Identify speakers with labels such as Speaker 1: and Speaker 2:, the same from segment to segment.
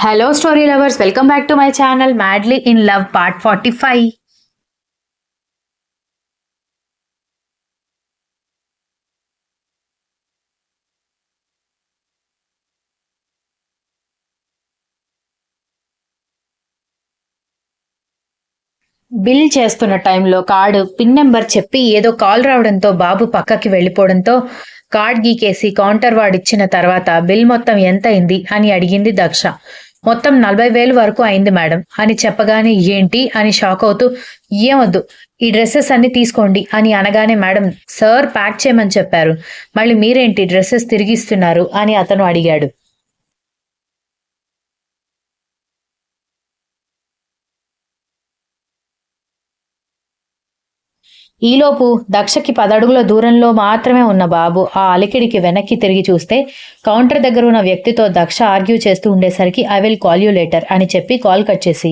Speaker 1: Hello, story lovers. Welcome back to my channel, Madly in Love, part 45. Bill చేస్తున్న టైంలో card pin number చెప్పి ఏదో call రావడంతో బాబు పక్కకి వెళ్ళిపోవడంతో కార్డ్ గీకేసి కౌంటర్ వాడిచ్చిన తర్వాత బిల్ మొత్తం ఎంత అయింది అని అడిగింది దక్ష. మొత్తం 40,000 వరకు అయింది మేడం అని చెప్పగానే ఏంటి అని షాక్ అవుతూ ఏమొద్దు ఈ డ్రెస్సెస్ అన్ని తీసుకోండి అని అనగానే మేడం సార్ ప్యాక్ చేయమని చెప్పారు, మళ్ళీ మీరేంటి డ్రెస్సెస్ తిరిగిస్తున్నారు అని అతను అడిగాడు. ఈలోపు దక్షకి 10 అడుగుల దూరంలో మాత్రమే ఉన్న బాబు ఆ అలికిడికి వెనక్కి తిరిగి చూస్తే కౌంటర్ దగ్గర ఉన్న వ్యక్తితో దక్ష ఆర్గ్యూ చేస్తూ ఉండేసరికి I will call you later అని చెప్పి కాల్ కట్ చేసి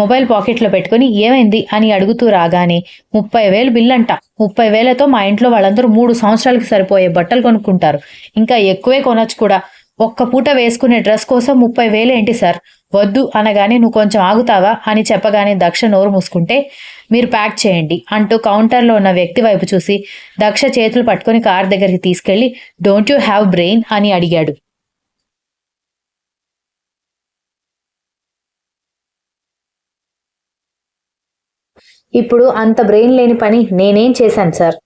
Speaker 1: మొబైల్ పాకెట్లో పెట్టుకుని ఏమైంది అని అడుగుతూ రాగానే 30,000 బిల్ అంట. 30,000తో మా ఇంట్లో వాళ్ళందరూ 3 సంవత్సరాలకి సరిపోయే బట్టలు కొనుక్కుంటారు, ఇంకా ఎక్కువే కొనొచ్చు కూడా. ఒక్క పూట వేసుకునే డ్రెస్ కోసం 30,000 ఏంటి సార్, వద్దు అనగానే నువ్వు కొంచెం ఆగుతావా అని చెప్పగానే దక్ష నోరు మూసుకుంటే మీరు ప్యాక్ చేయండి అంటూ కౌంటర్లో ఉన్న వ్యక్తి వైపు చూసి దక్ష చేతులు పట్టుకుని కార్ దగ్గరికి తీసుకెళ్లి డోంట్ యూ హ్యావ్ బ్రెయిన్ అని అడిగాడు. ఇప్పుడు అంత బ్రెయిన్ లేని పని నేనేం చేశాను సార్,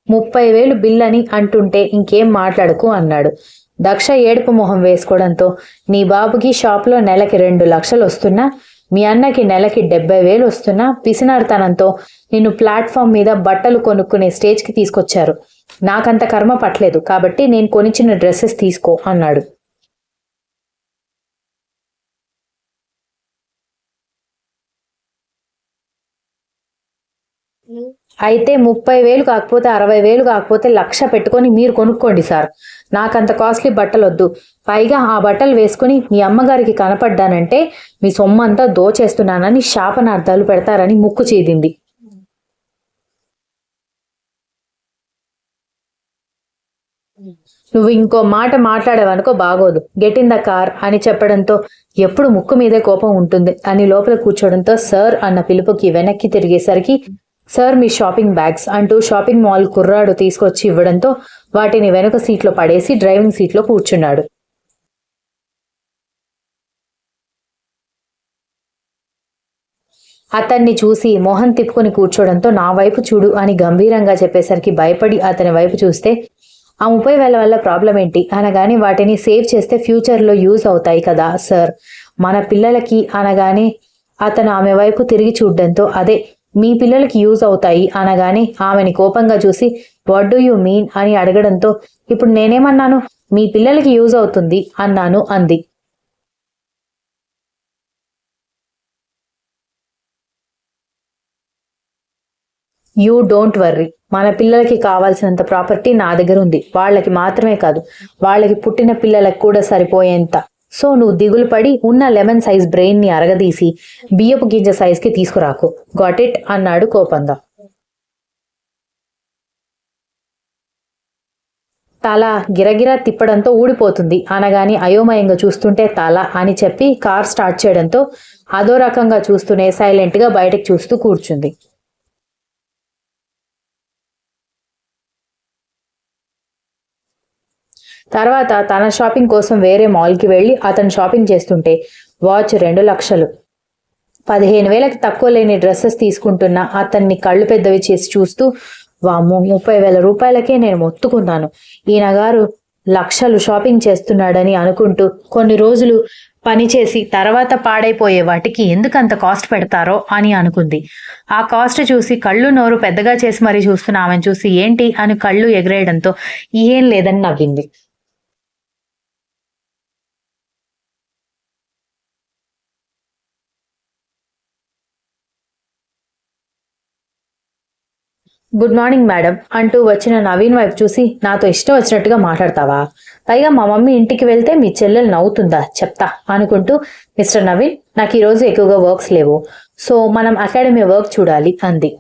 Speaker 1: 30,000 బిల్ అని అంటుంటే ఇంకేం మాట్లాడకు అన్నాడు. దక్ష ఏడుపు మొహం వేసుకోవడంతో నీ బాబుకి షాప్లో నెలకి 2 లక్షలు వస్తున్నా, మీ అన్నకి నెలకి 70,000 వస్తున్నా పిసినారుతనంతో నిన్ను ప్లాట్ఫామ్ మీద బట్టలు కొనుక్కునే స్టేజ్కి తీసుకొచ్చారు. నాకంత కర్మ పట్టలేదు కాబట్టి నేను కొనిచ్చిన డ్రెస్సెస్ తీసుకో అన్నాడు. అయితే 30,000 కాకపోతే 60,000 కాకపోతే 1,00,000 పెట్టుకొని మీరు కొనుక్కోండి సార్, నాకంత కాస్ట్లీ బట్టలు వద్దు. పైగా ఆ బట్టలు వేసుకుని మీ అమ్మగారికి కనపడ్డానంటే మీ సొమ్మంతా దోచేస్తున్నానని శాపనార్థాలు పెడతారని ముక్కు చీదింది. నువ్వు ఇంకో మాట మాట్లాడావనుకో బాగోదు, గెట్ ఇన్ ద కార్ అని చెప్పడంతో ఎప్పుడు ముక్కు మీదే కోపం ఉంటుంది అని లోపల కూర్చోవడంతో సార్ అన్న పిలుపుకి వెనక్కి తిరిగేసరికి సార్ మీ షాపింగ్ బ్యాగ్స్ అంటూ షాపింగ్ మాల్ కుర్రాడు తీసుకొచ్చి ఇవ్వడంతో వాటిని వెనుక సీట్లో పడేసి డ్రైవింగ్ సీట్లో కూర్చున్నాడు. అతన్ని చూసి మొహం తిప్పుకొని కూర్చోవడంతో నా వైపు చూడు అని గంభీరంగా చెప్పేసరికి భయపడి అతని వైపు చూస్తే ఆ 30,000 వల్ల ప్రాబ్లం ఏంటి అనగానే వాటిని సేవ్ చేస్తే ఫ్యూచర్లో యూజ్ అవుతాయి కదా సార్ మన పిల్లలకి అనగానే అతను ఆమె వైపు తిరిగి చూడడంతో అదే మీ పిల్లలకి యూజ్ అవుతాయి అనగానే ఆమెని కోపంగా చూసి వాట్ డూ యూ మీన్ అని అడగడంతో ఇప్పుడు నేనేమన్నాను, మీ పిల్లలకి యూజ్ అవుతుంది అన్నాను అంది. యూ డోంట్ వర్రీ, మన పిల్లలకి కావాల్సినంత ప్రాపర్టీ నా దగ్గర ఉంది, వాళ్ళకి మాత్రమే కాదు వాళ్ళకి పుట్టిన పిల్లలకు కూడా సరిపోయేంత. సో నువ్వు దిగులు పడి ఉన్న లెమన్ సైజ్ బ్రెయిన్ ని అరగదీసి బియ్యపు గింజ సైజ్ కి తీసుకురాకు, గాట్ ఇట్ అన్నాడు కోపంగా. తల గిరగిరా తిప్పడంతో ఊడిపోతుంది అనగాని అయోమయంగా చూస్తుంటే తల అని చెప్పి కార్ స్టార్ట్ చేయడంతో అదో రకంగా చూస్తూనే సైలెంట్ గా బయటకు చూస్తూ కూర్చుంది. తర్వాత తన షాపింగ్ కోసం వేరే మాల్కి వెళ్ళి అతను షాపింగ్ చేస్తుంటే వాచ్ 2 లక్షలు, 15,000కి తక్కువ లేని డ్రెస్సెస్ తీసుకుంటున్న అతన్ని కళ్ళు పెద్దవి చేసి చూస్తూ వామ్మో 30,000 రూపాయలకే నేను మొత్తుకున్నాను, ఈయనగారు లక్షలు షాపింగ్ చేస్తున్నాడని అనుకుంటూ కొన్ని రోజులు పనిచేసి తర్వాత పాడైపోయే వాటికి ఎందుకంత కాస్ట్ పెడతారో అని అనుకుంది. ఆ కాస్ట్ చూసి కళ్ళు నోరు పెద్దగా చేసి మరీ చూస్తున్న ఆమెను చూసి ఏంటి అని కళ్ళు ఎగరేయడంతో ఏం లేదని నవ్వింది. గుడ్ మార్నింగ్ మేడం అంటూ వచ్చిన నవీన్ వైపు చూసి నాతో ఇష్టం వచ్చినట్టుగా మాట్లాడతావా, పైగా మా మమ్మీ ఇంటికి వెళ్తే మీ చెల్లెలు నవ్వుతుందా చెప్తా అనుకుంటూ మిస్టర్ నవీన్ నాకు ఈరోజు ఎక్కువగా వర్క్స్ లేవు, సో మనం అకాడమీ వర్క్ చూడాలి అంది.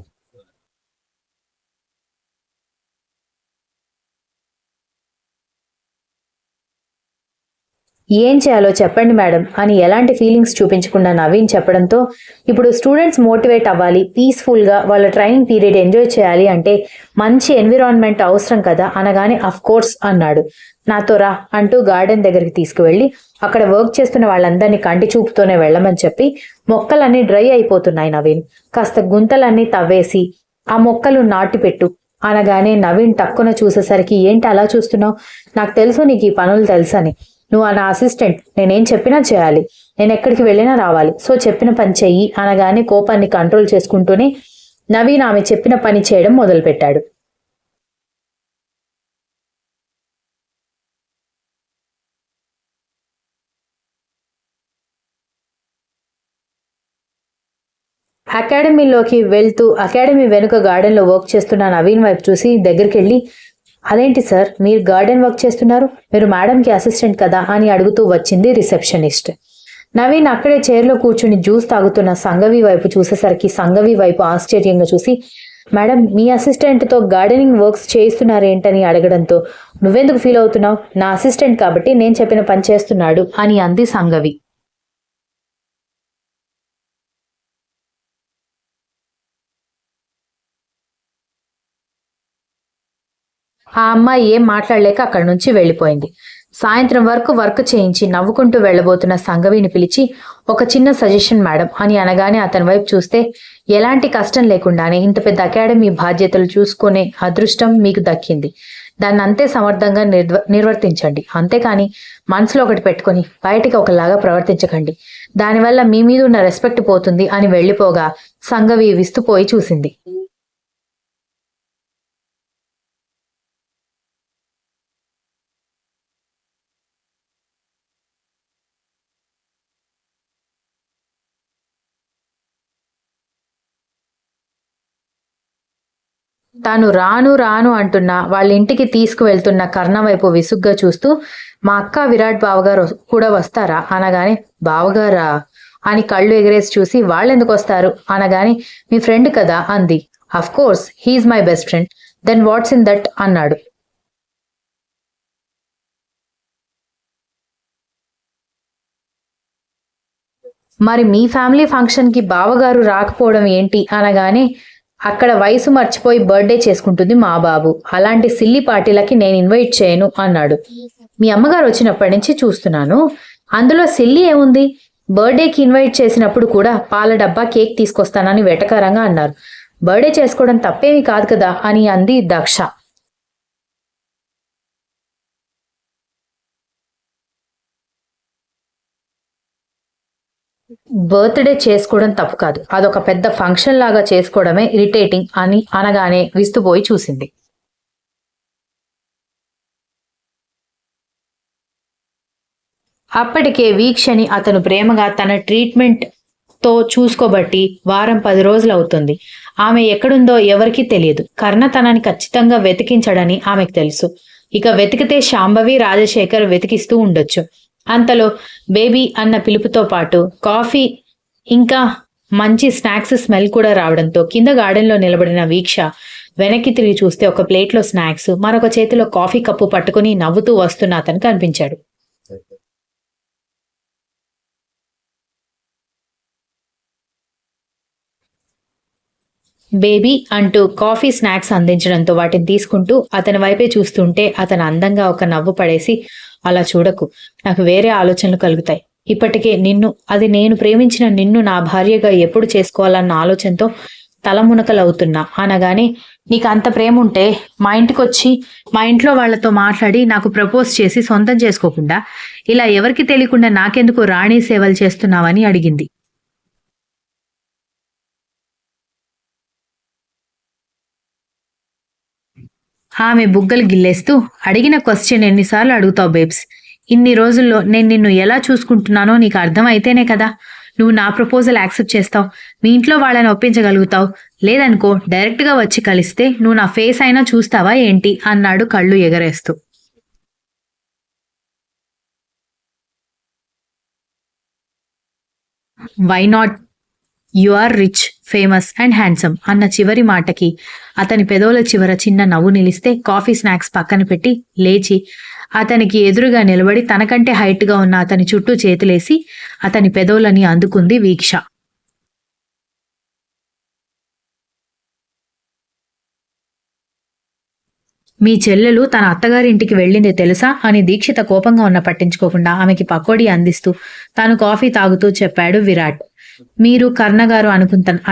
Speaker 1: ఏం చేయాలో చెప్పండి మేడం అని ఎలాంటి ఫీలింగ్స్ చూపించకుండా నవీన్ చెప్పడంతో ఇప్పుడు స్టూడెంట్స్ మోటివేట్ అవ్వాలి, పీస్ఫుల్గా వాళ్ళ ట్రైనింగ్ పీరియడ్ ఎంజాయ్ చేయాలి అంటే మంచి ఎన్విరాన్మెంట్ అవసరం కదా అనగానే అఫ్ కోర్స్ అన్నాడు. నాతో రా అంటూ గార్డెన్ దగ్గరికి తీసుకువెళ్ళి అక్కడ వర్క్ చేస్తున్న వాళ్ళందరినీ కంటి చూపుతోనే వెళ్ళమని చెప్పి మొక్కలన్నీ డ్రై అయిపోతున్నాయి నవీన్, కాస్త గుంతలన్నీ తవ్వేసి ఆ మొక్కలు నాటిపెట్టు అనగానే నవీన్ టక్కున చూసేసరికి ఏంటి అలా చూస్తున్నావు, నాకు తెలుసు నీకు ఈ పనులు తెలుసని, నువ్వు నా అసిస్టెంట్, నేనేం చెప్పినా చేయాలి, నేను ఎక్కడికి వెళ్ళినా రావాలి, సో చెప్పిన పని చెయ్యి అనగానే కోపాన్ని కంట్రోల్ చేసుకుంటూనే నవీన్ ఆమె చెప్పిన పని చేయడం మొదలుపెట్టాడు. అకాడమీలోకి వెళ్తూ అకాడమీ వెనుక గార్డెన్లో వర్క్ చేస్తున్న నవీన్ వైపు చూసి దగ్గరికి వెళ్ళి, అదేంటి సార్ మీరు గార్డెన్ వర్క్ చేస్తున్నారు, మీరు మేడంకి అసిస్టెంట్ కదా అని అడుగుతూ వచ్చింది రిసెప్షనిస్ట్. నవీన్ అక్కడే చైర్లో కూర్చుని జ్యూస్ తాగుతున్న సంగవి వైపు చూసేసరికి సంగవి వైపు ఆశ్చర్యంగా చూసి, మేడం మీ అసిస్టెంట్తో గార్డెనింగ్ వర్క్స్ చేయిస్తున్నారేంటని అడగడంతో, నువ్వెందుకు ఫీల్ అవుతున్నావు, నా అసిస్టెంట్ కాబట్టి నేను చెప్పిన పని చేస్తున్నాడు అని అంది సంగవి. ఆ అమ్మాయి ఏం మాట్లాడలేక అక్కడి నుంచి వెళ్ళిపోయింది. సాయంత్రం వరకు వర్క్ చేయించి నవ్వుకుంటూ వెళ్లబోతున్న సంగవిని పిలిచి, ఒక చిన్న సజెషన్ మేడం అని అనగానే అతని వైపు చూస్తే, ఎలాంటి కష్టం లేకుండానే ఇంత పెద్ద అకాడమీ బాధ్యతలు చూసుకునే అదృష్టం మీకు దక్కింది, దాన్ని అంతే సమర్థంగా నిర్వర్తించండి, అంతేకాని మనసులో ఒకటి పెట్టుకుని బయటికి ఒకలాగా ప్రవర్తించకండి, దానివల్ల మీ మీద ఉన్న రెస్పెక్ట్ పోతుంది అని వెళ్లిపోగా సంగవి విస్తుపోయి చూసింది. తాను రాను రాను అంటున్నా వాళ్ళ ఇంటికి తీసుకువెళ్తున్న కర్ణ వైపు విసుగ్గా చూస్తూ, మా అక్క విరాట్ బావగారు కూడా వస్తారా అనగానే, బావగారా అని కళ్ళు ఎగరేసి చూసి, వాళ్ళెందుకు వస్తారు అనగానే, మీ ఫ్రెండ్ కదా అంది. Of course he's my best friend, then what's in that అన్నాడు. మరి మీ ఫ్యామిలీ ఫంక్షన్కి బావగారు రాకపోవడం ఏంటి అనగానే, అక్కడ వయసు మర్చిపోయి బర్త్డే చేసుకుంటుంది మా బాబు, అలాంటి సిల్లి పార్టీలకి నేను ఇన్వైట్ చేయను అన్నాడు. మీ అమ్మగారు వచ్చినప్పటి నుంచి చూస్తున్నాను, అందులో సిల్లి ఏముంది, బర్త్డేకి ఇన్వైట్ చేసినప్పుడు కూడా పాల డబ్బా కేక్ తీసుకొస్తానని వెటకారంగా అన్నారు, బర్త్డే చేసుకోవడం తప్పేమీ కాదు కదా అని అంది దక్ష. బర్త్డే చేసుకోవడం తప్పు కాదు, అదొక పెద్ద ఫంక్షన్ లాగా చేసుకోవడమే ఇరిటేటింగ్ అని అనగానే విస్తుపోయి చూసింది. అప్పటికే వీక్షని అతను ప్రేమగా తన ట్రీట్మెంట్ తో చూసుకోబట్టి వారం 10 రోజులు అవుతుంది. ఆమె ఎక్కడుందో ఎవరికీ తెలియదు. కర్ణ తనని ఖచ్చితంగా వెతికించడని ఆమెకు తెలుసు. ఇక వెతికితే శాంభవి రాజశేఖర్ వెతికిస్తూ ఉండొచ్చు. అంతలో బేబీ అన్న పిలుపుతో పాటు కాఫీ ఇంకా మంచి స్నాక్స్ స్మెల్ కూడా రావడంతో కింద గార్డెన్లో నిలబడిన వీక్ష వెనక్కి తిరిగి చూస్తే ఒక ప్లేట్లో స్నాక్స్, మరొక చేతిలో కాఫీ కప్పు పట్టుకుని నవ్వుతూ వస్తున్న అతను కనిపించాడు. బేబీ అంటూ కాఫీ స్నాక్స్ అందించడంతో వాటిని తీసుకుంటూ అతని వైపే చూస్తుంటే అతను అందంగా ఒక నవ్వు పడేసి, అలా చూడకు, నాకు వేరే ఆలోచనలు కలుగుతాయి. ఇప్పటికే అది నేను ప్రేమించిన నిన్ను నా భార్యగా ఎప్పుడు చేసుకోవాలన్న ఆలోచనతో తలమునకలవుతున్నా అనగానే, నీకు అంత ప్రేమ ఉంటే మా ఇంటికొచ్చి మా ఇంట్లో వాళ్లతో మాట్లాడి నాకు ప్రపోజ్ చేసి సొంతం చేసుకోకుండా ఇలా ఎవరికి తెలియకుండా నాకెందుకు రాణి సేవలు చేస్తున్నావని అడిగింది. ఆమె బుగ్గలు గిల్లేస్తూ, అడిగిన క్వశ్చన్ ఎన్నిసార్లు అడుగుతావు బేబ్స్, ఇన్ని రోజుల్లో నేను నిన్ను ఎలా చూసుకుంటున్నానో నీకు అర్థం అయితేనే కదా నువ్వు నా ప్రపోజల్ యాక్సెప్ట్ చేస్తావు, మీ ఇంట్లో వాళ్ళని ఒప్పించగలుగుతావు, లేదనుకో డైరెక్ట్గా వచ్చి కలిస్తే నువ్వు నా ఫేస్ అయినా చూస్తావా ఏంటి అన్నాడు కళ్ళు ఎగరేస్తూ. Why not, you are rich, famous and handsome అన్న చివరి మాటకి అతని పెదవుల చివర చిన్న నవ్వు నిలిస్తే కాఫీ స్నాక్స్ పక్కన పెట్టి లేచి అతనికి ఎదురుగా నిలబడి తనకంటే హైట్గా ఉన్న అతని చుట్టూ చేతులేసి అతని పెదవులని అందుకుంది వీక్ష. మీ చెల్లెలు తన అత్తగారింటికి వెళ్ళింది తెలుసా అని దీక్షిత కోపంగా ఉన్న పట్టించుకోకుండా ఆమెకి పకోడీ అందిస్తూ తాను కాఫీ తాగుతూ చెప్పాడు విరాట్. మీరు కర్ణగారు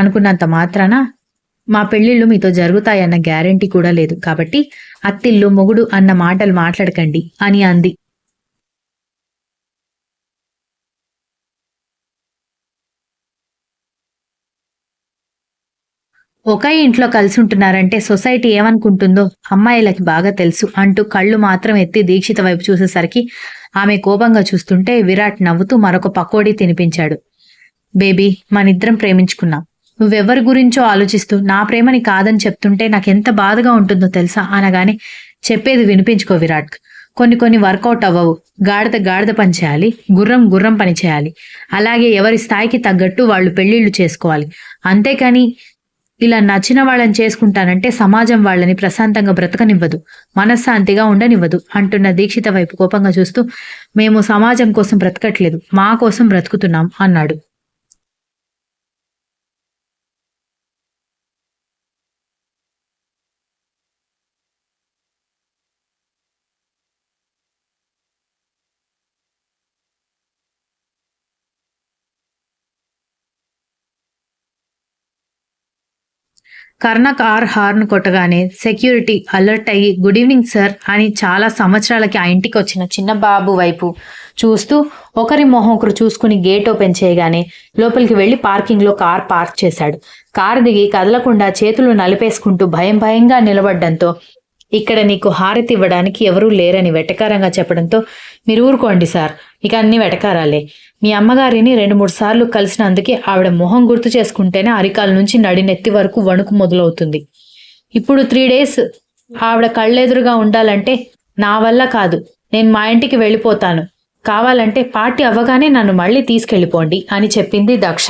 Speaker 1: అనుకున్నంత మాత్రాన మా పెళ్లిళ్ళు మీతో జరుగుతాయన్న గ్యారెంటీ కూడా లేదు, కాబట్టి అత్తిల్లు మొగుడు అన్న మాటలు మాట్లాడకండి అని అంది. ఒకే ఇంట్లో కలిసి ఉంటున్నారంటే సొసైటీ ఏమనుకుంటుందో అమ్మాయిలకి బాగా తెలుసు అంటూ కళ్ళు మాత్రం ఎత్తి దీక్షిత వైపు చూసేసరికి ఆమె కోపంగా చూస్తుంటే విరాట్ నవ్వుతూ మరొక పకోడీ తినిపించాడు. బేబీ, మనిద్దరం ప్రేమించుకున్నాం. నువ్వెవరి గురించో ఆలోచిస్తూ నా ప్రేమని కాదని చెప్తుంటే నాకెంత బాధగా ఉంటుందో తెలుసా అనగానే చెప్పేది వినిపించుకో విరాట్. కొన్ని వర్కౌట్ అవ్వవు. గాడిద పని చేయాలి, గుర్రం పని చేయాలి. అలాగే ఎవరి స్థాయికి తగ్గట్టు వాళ్ళు పెళ్లిళ్ళు చేసుకోవాలి. అంతేకాని ఇలా నచ్చిన వాళ్ళని చేసుకుంటానంటే సమాజం వాళ్ళని ప్రశాంతంగా బ్రతకనివ్వదు, మనశ్శాంతిగా ఉండనివ్వదు అంటున్న దీక్షిత వైపు కోపంగా చూస్తూ మేము సమాజం కోసం బ్రతకట్లేదు, మా కోసం బ్రతుకుతున్నాం అన్నాడు. కర్ణ కార్ హార్న్ కొట్టగానే సెక్యూరిటీ అలర్ట్ అయ్యి గుడ్ ఈవినింగ్ సార్ అని చాలా సంవత్సరాలకి ఆ ఇంటికి వచ్చిన చిన్న బాబు వైపు చూస్తూ ఒకరి మొహం ఒకరు చూసుకుని గేట్ ఓపెన్ చేయగానే లోపలికి వెళ్లి పార్కింగ్లో కార్ పార్క్ చేశాడు. కారు దిగి కదలకుండా చేతులు నలిపేసుకుంటూ భయంగా నిలబడ్డంతో ఇక్కడ నీకు హారతి ఇవ్వడానికి ఎవరూ లేరని వెటకారంగా చెప్పడంతో మీరు ఊరుకోండి సార్, ఇక అన్ని వెటకారాలే. మీ అమ్మగారిని 2-3 సార్లు కలిసినందుకే ఆవిడ మొహం గుర్తు చేసుకుంటేనే అరికాల నుంచి నడినెత్తి వరకు వణుకు మొదలవుతుంది. ఇప్పుడు 3 days ఆవిడ కళ్ళెదురుగా ఉండాలంటే నా వల్ల కాదు. నేను మా ఇంటికి వెళ్ళిపోతాను. కావాలంటే పార్టీ అవ్వగానే నన్ను మళ్ళీ తీసుకెళ్ళిపోండి అని చెప్పింది దక్ష.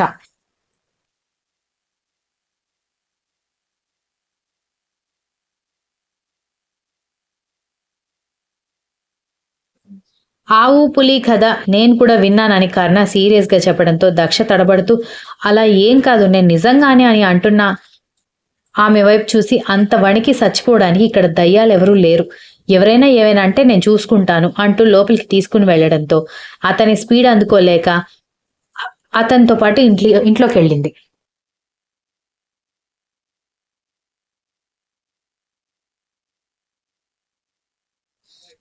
Speaker 1: ఆవు పులి కథ నేను కూడా విన్నానని కర్ణ సీరియస్గా చెప్పడంతో దక్ష తడబడుతూ అలా ఏం కాదు, నేను నిజంగానే అని అంటున్నా. ఆమె వైపు చూసి అంత వణికి చచ్చిపోవడానికి ఇక్కడ దయ్యాలెవరూ లేరు. ఎవరైనా ఏమైనా అంటే నేను చూసుకుంటాను అంటూ లోపలికి తీసుకుని వెళ్లడంతో అతని స్పీడ్ అందుకోలేక అతనితో పాటు ఇంట్లోకి వెళ్ళింది.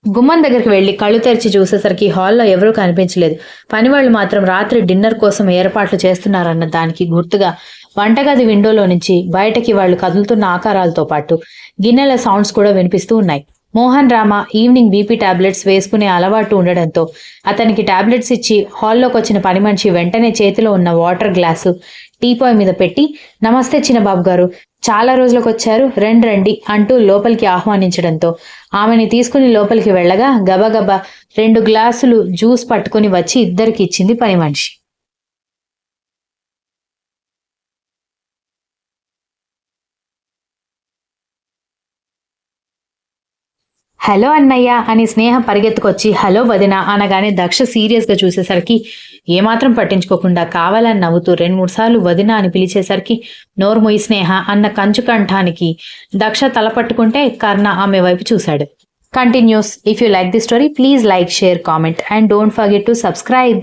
Speaker 1: గుమ్మం దగ్గరికి వెళ్లి కళ్ళు తెరిచి చూసేసరికి హాల్లో ఎవరూ కనిపించలేదు. పనివాళ్లు మాత్రం రాత్రి డిన్నర్ కోసం ఏర్పాట్లు చేస్తున్నారన్న దానికి గుర్తుగా వంటగది విండోలో నుంచి బయటకి వాళ్ళు కదులుతున్న ఆకారాలతో పాటు గిన్నెల సౌండ్స్ కూడా వినిపిస్తూ ఉన్నాయి. Mohan Rama evening BP tablets వేసుకునే అలవాటు ఉండడంతో అతనికి టాబ్లెట్స్ ఇచ్చి హాల్లోకి వచ్చిన పని మనిషి వెంటనే చేతిలో ఉన్న వాటర్ గ్లాసు టీపాయ్ మీద పెట్టి నమస్తే చిన్నబాబు గారు, చాలా రోజులకు వచ్చారు, రండి అంటూ లోపలికి ఆహ్వానించడంతో ఆమెని తీసుకుని లోపలికి వెళ్ళగా గబగబా 2 గ్లాసులు జ్యూస్ పట్టుకుని వచ్చి ఇద్దరికి ఇచ్చింది పని మనిషి. హలో అన్నయ్య అని స్నేహ పరిగెత్తుకొచ్చి హలో వదిన అనగానే దక్ష సీరియస్గా చూసేసరికి ఏమాత్రం పట్టించుకోకుండా కావాలని నవ్వుతూ 2-3 సార్లు వదిన అని పిలిచేసరికి నోర్ముయి స్నేహ అన్న కంచు కంఠానికి దక్ష తల పట్టుకుంటే కర్ణ ఆమె వైపు చూశాడు. Continuous. If you like the story please like, share, comment and don't forget to subscribe.